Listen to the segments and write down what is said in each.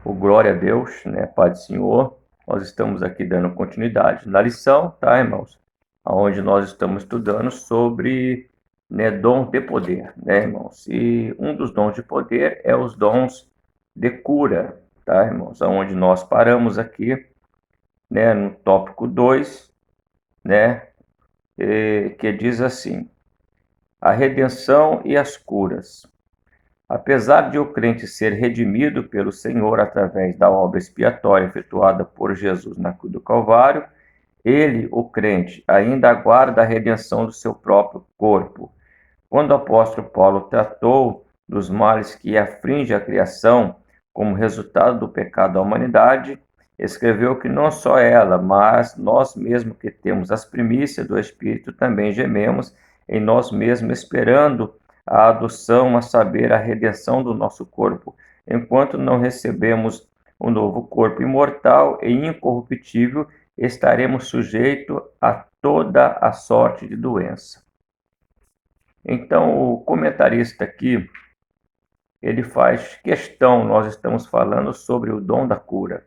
O glória a Deus, né, Pai do Senhor. Nós estamos aqui dando continuidade na lição, tá, irmãos? Onde nós estamos estudando sobre, né, dom de poder, né, irmãos? E um dos dons de poder é os dons de cura, tá, irmãos? Onde nós paramos aqui, né, no tópico 2, né, que diz assim: a redenção e as curas. Apesar de o crente ser redimido pelo Senhor através da obra expiatória efetuada por Jesus na cruz do Calvário, ele, o crente, ainda aguarda a redenção do seu próprio corpo. Quando o apóstolo Paulo tratou dos males que afligem a criação como resultado do pecado da humanidade, escreveu que não só ela, mas nós mesmos que temos as primícias do Espírito também gememos em nós mesmos, esperando a adoção, a saber, a redenção do nosso corpo, enquanto não recebemos o novo corpo imortal e incorruptível, estaremos sujeitos a toda a sorte de doença. Então, o comentarista aqui, ele faz questão, nós estamos falando sobre o dom da cura.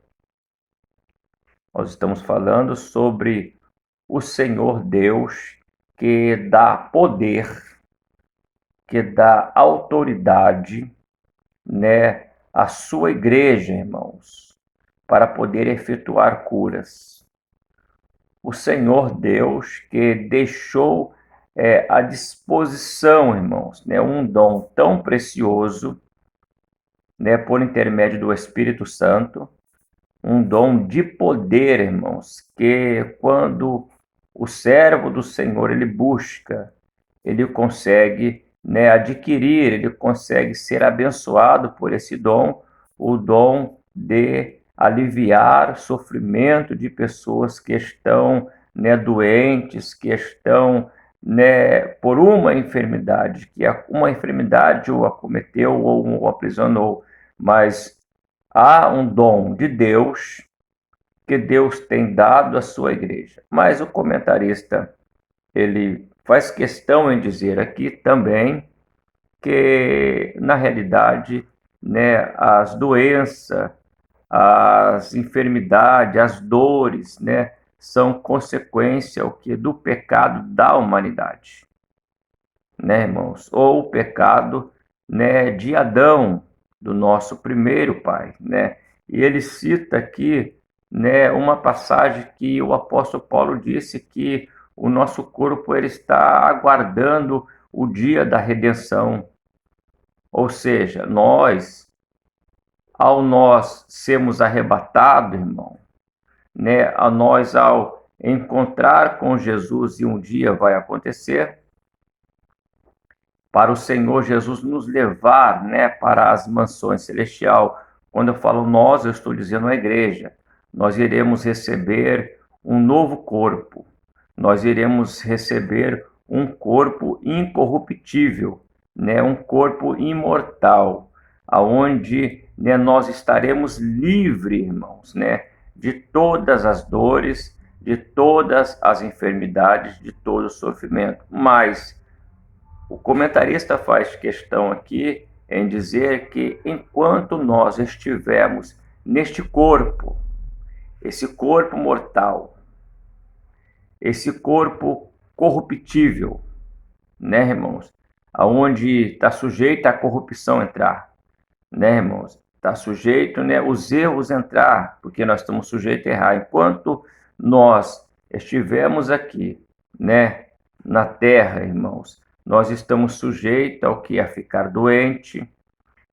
Nós estamos falando sobre o Senhor Deus que dá poder, que dá autoridade, né, à sua igreja, irmãos, para poder efetuar curas. O Senhor Deus que deixou à disposição, irmãos, né, um dom tão precioso, né, por intermédio do Espírito Santo, um dom de poder, irmãos, que quando o servo do Senhor ele busca, ele consegue, né, adquirir, ele consegue ser abençoado por esse dom, o dom de aliviar o sofrimento de pessoas que estão, né, doentes, que estão, né, por uma enfermidade, que uma enfermidade o acometeu ou o aprisionou, mas há um dom de Deus que Deus tem dado à sua igreja. Mas o comentarista ele faz questão em dizer aqui também que na realidade, né, as doenças, as enfermidades, as dores, né, são consequência o que do pecado da humanidade, né, irmãos? Ou o pecado, né, de Adão, do nosso primeiro pai, né? E ele cita aqui, né, uma passagem que o apóstolo Paulo disse que o nosso corpo ele está aguardando o dia da redenção. Ou seja, ao nós sermos arrebatados, irmão, né, a nós ao encontrar com Jesus e um dia vai acontecer, para o Senhor Jesus nos levar, né, para as mansões celestial. Quando eu falo nós, eu estou dizendo a igreja. Nós iremos receber um novo corpo. Nós iremos receber um corpo incorruptível, né, um corpo imortal, aonde, né, nós estaremos livres, irmãos, né, de todas as dores, de todas as enfermidades, de todo o sofrimento. Mas o comentarista faz questão aqui em dizer que enquanto nós estivermos neste corpo, esse corpo mortal, esse corpo corruptível, né, irmãos? Aonde está sujeito à corrupção entrar, né, irmãos? Está sujeito, né, os erros entrar, porque nós estamos sujeitos a errar. Enquanto nós estivermos aqui, né, na terra, irmãos, nós estamos sujeitos ao que? A ficar doente,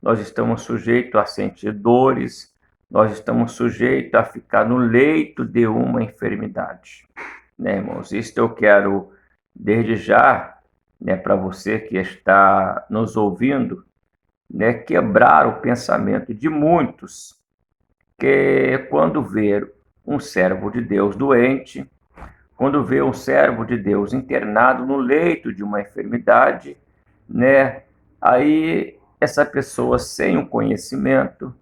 nós estamos sujeitos a sentir dores, nós estamos sujeitos a ficar no leito de uma enfermidade, né, irmãos? Isto eu quero, desde já, né, para você que está nos ouvindo, né, quebrar o pensamento de muitos que quando vê um servo de Deus doente, quando vê um servo de Deus internado no leito de uma enfermidade, né, aí essa pessoa sem o conhecimento,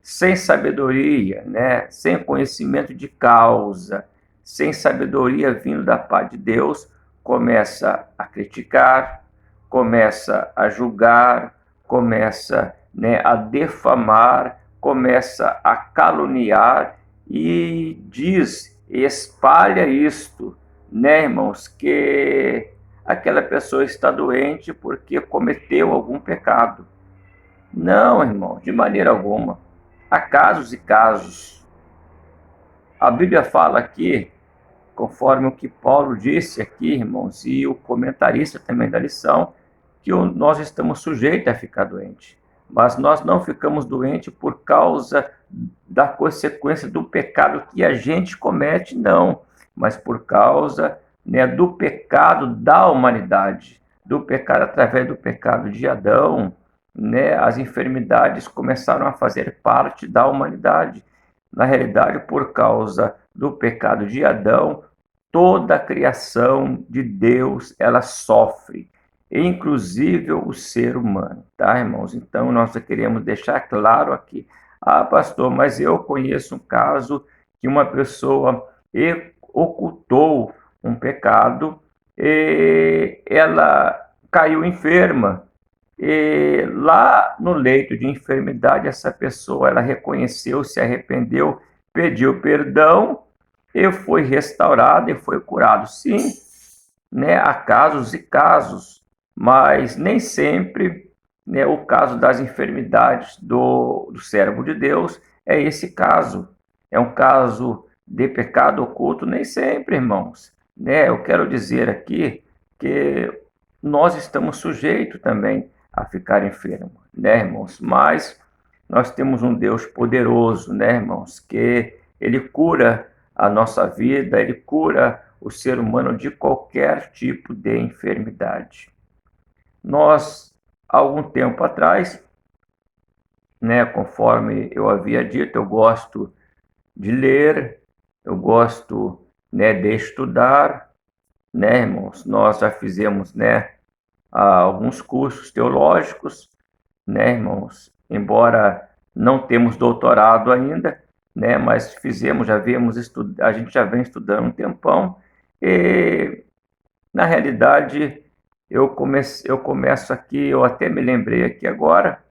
sem sabedoria, né, sem conhecimento de causa, sem sabedoria vindo da parte de Deus, começa a criticar, começa a julgar, começa, né, a defamar, começa a caluniar e diz, espalha isto, né, irmãos, que aquela pessoa está doente porque cometeu algum pecado. Não, irmão, de maneira alguma. Há casos e casos. A Bíblia fala aqui, conforme o que Paulo disse aqui, irmãos, e o comentarista também da lição, que nós estamos sujeitos a ficar doentes. Mas nós não ficamos doentes por causa da consequência do pecado que a gente comete, não. Mas por causa, né, do pecado da humanidade. Do pecado através do pecado de Adão, né, as enfermidades começaram a fazer parte da humanidade. Na realidade, por causa do pecado de Adão, toda a criação de Deus, ela sofre, inclusive o ser humano, tá, irmãos? Então, nós queremos deixar claro aqui. Ah, pastor, mas eu conheço um caso que uma pessoa ocultou um pecado e ela caiu enferma. E lá no leito de enfermidade, essa pessoa, ela reconheceu, se arrependeu, pediu perdão e foi restaurado e foi curado. Sim, né, há casos e casos, mas nem sempre, né, o caso das enfermidades do servo de Deus é esse caso. É um caso de pecado oculto, nem sempre, irmãos. Né? Eu quero dizer aqui que nós estamos sujeitos também a ficar enfermos, né, irmãos? Mas nós temos um Deus poderoso, né, irmãos? Que Ele cura a nossa vida, Ele cura o ser humano de qualquer tipo de enfermidade. Nós, há algum tempo atrás, né, conforme eu havia dito, eu gosto de ler, eu gosto, né, de estudar, né, irmãos? Nós já fizemos, né, alguns cursos teológicos, né, irmãos? Embora não temos doutorado ainda, né, mas fizemos, já viemos estudar, a gente já vem estudando um tempão, e na realidade eu começo aqui, eu até me lembrei aqui agora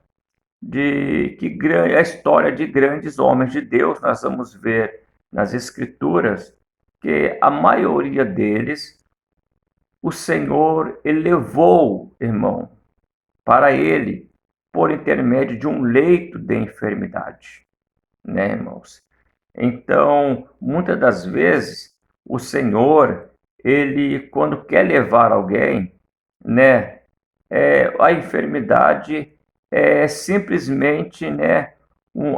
de que a história de grandes homens de Deus, nós vamos ver nas escrituras que a maioria deles o Senhor elevou, irmão, para ele por intermédio de um leito de enfermidade, né, irmãos? Então, muitas das vezes, o Senhor, ele, quando quer levar alguém, né, a enfermidade é simplesmente, né,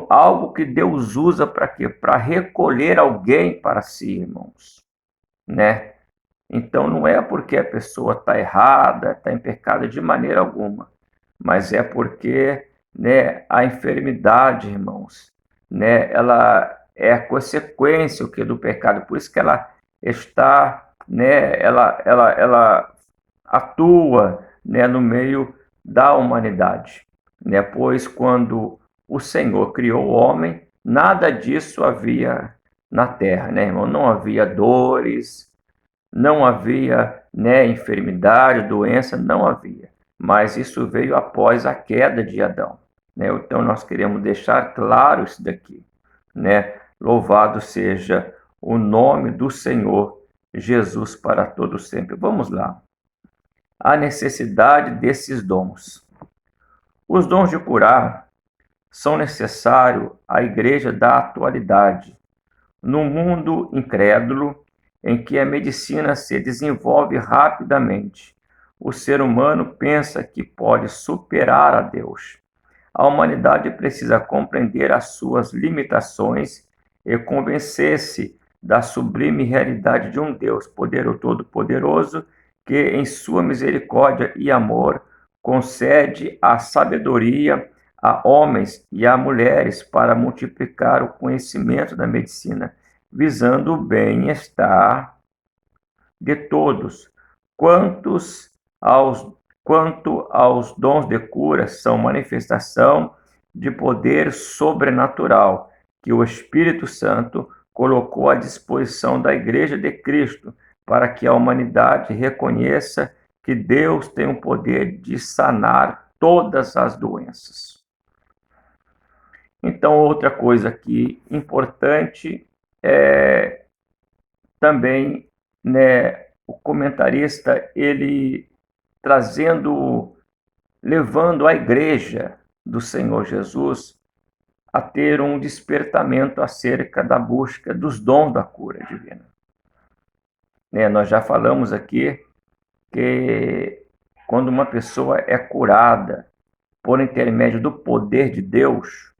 algo que Deus usa para quê? Para recolher alguém para si, irmãos, né? Então, não é porque a pessoa está errada, está em pecado de maneira alguma, mas é porque, né, a enfermidade, irmãos, né, ela é a consequência o que do pecado. Por isso que ela está, né, ela atua, né, no meio da humanidade, né? Pois quando o Senhor criou o homem, nada disso havia na terra, né, irmão? Não havia dores, não havia, né, enfermidade, doença, não havia. Mas isso veio após a queda de Adão, né? Então nós queremos deixar claro isso daqui, né? Louvado seja o nome do Senhor Jesus para todo sempre. Vamos lá. A necessidade desses dons. Os dons de curar são necessários à igreja da atualidade, no mundo incrédulo em que a medicina se desenvolve rapidamente. O ser humano pensa que pode superar a Deus. A humanidade precisa compreender as suas limitações e convencer-se da sublime realidade de um Deus poderoso, todo-poderoso, que em sua misericórdia e amor concede a sabedoria a homens e a mulheres para multiplicar o conhecimento da medicina, visando o bem-estar de todos. Aos, quanto aos dons de cura, são manifestação de poder sobrenatural que o Espírito Santo colocou à disposição da Igreja de Cristo, para que a humanidade reconheça que Deus tem o poder de sanar todas as doenças. Então, outra coisa aqui importante é também, né, o comentarista ele levando a igreja do Senhor Jesus a ter um despertamento acerca da busca dos dons da cura divina. Nós já falamos aqui que quando uma pessoa é curada por intermédio do poder de Deus,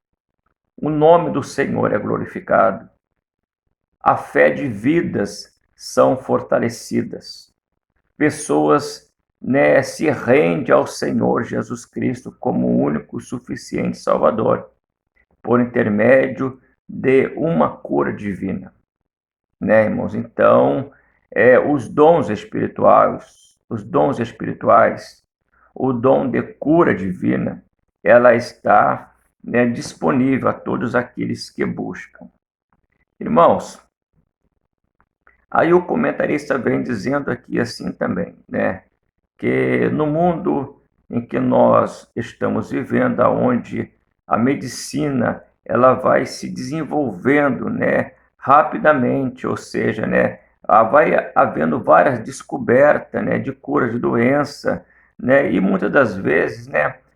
o nome do Senhor é glorificado, a fé de vidas são fortalecidas, pessoas, se rendem ao Senhor Jesus Cristo como o único suficiente Salvador, por intermédio de uma cura divina, irmãos? Então, os dons espirituais, o dom de cura divina, ela está, disponível a todos aqueles que buscam. Irmãos, aí o comentarista vem dizendo aqui assim também, que no mundo em que nós estamos vivendo, onde a medicina ela vai se desenvolvendo, rapidamente, ou seja, vai havendo várias descobertas, de cura de doença, e muitas das vezes,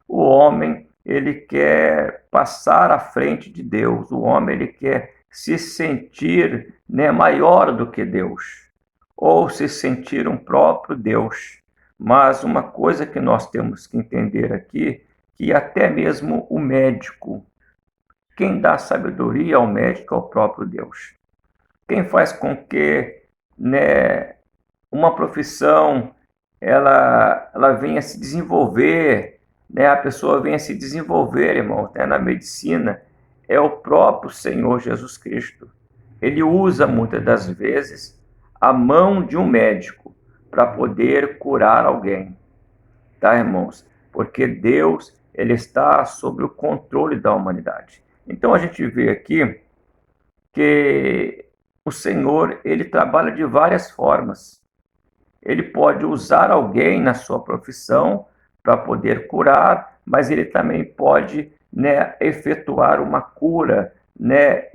o homem ele quer passar à frente de Deus, o homem ele quer se sentir, maior do que Deus, ou se sentir um próprio Deus. Mas uma coisa que nós temos que entender aqui, que até mesmo o médico, quem dá sabedoria ao médico é o próprio Deus. Quem faz com que, uma profissão ela venha se desenvolver, a pessoa venha se desenvolver, irmão, na medicina, é o próprio Senhor Jesus Cristo. Ele usa muitas das vezes a mão de um médico para poder curar alguém, tá, irmãos? Porque Deus ele está sob o controle da humanidade. Então a gente vê aqui que o Senhor ele trabalha de várias formas. Ele pode usar alguém na sua profissão para poder curar, mas ele também pode, efetuar uma cura,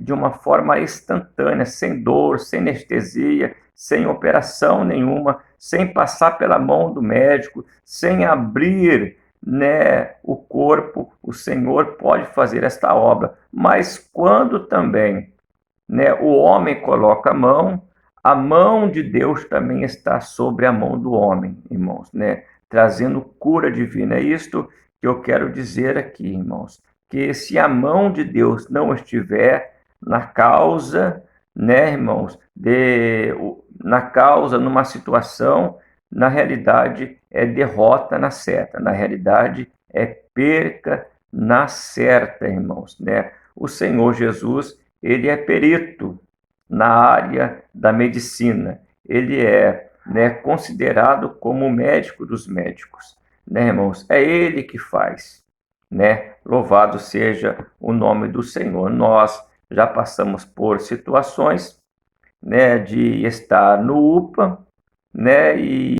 de uma forma instantânea, sem dor, sem anestesia, sem operação nenhuma, sem passar pela mão do médico, sem abrir, o corpo. O Senhor pode fazer esta obra, mas quando também, o homem coloca a mão de Deus também está sobre a mão do homem, irmãos, trazendo cura divina. É isto que eu quero dizer aqui, irmãos, que se a mão de Deus não estiver na causa, irmãos, na causa, numa situação, na realidade é derrota na certa, na realidade é perca na certa, irmãos, O Senhor Jesus, ele é perito na área da medicina. Ele é, considerado como o médico dos médicos, irmãos? É ele que faz, Louvado seja o nome do Senhor. Nós já passamos por situações, de estar no UPA, e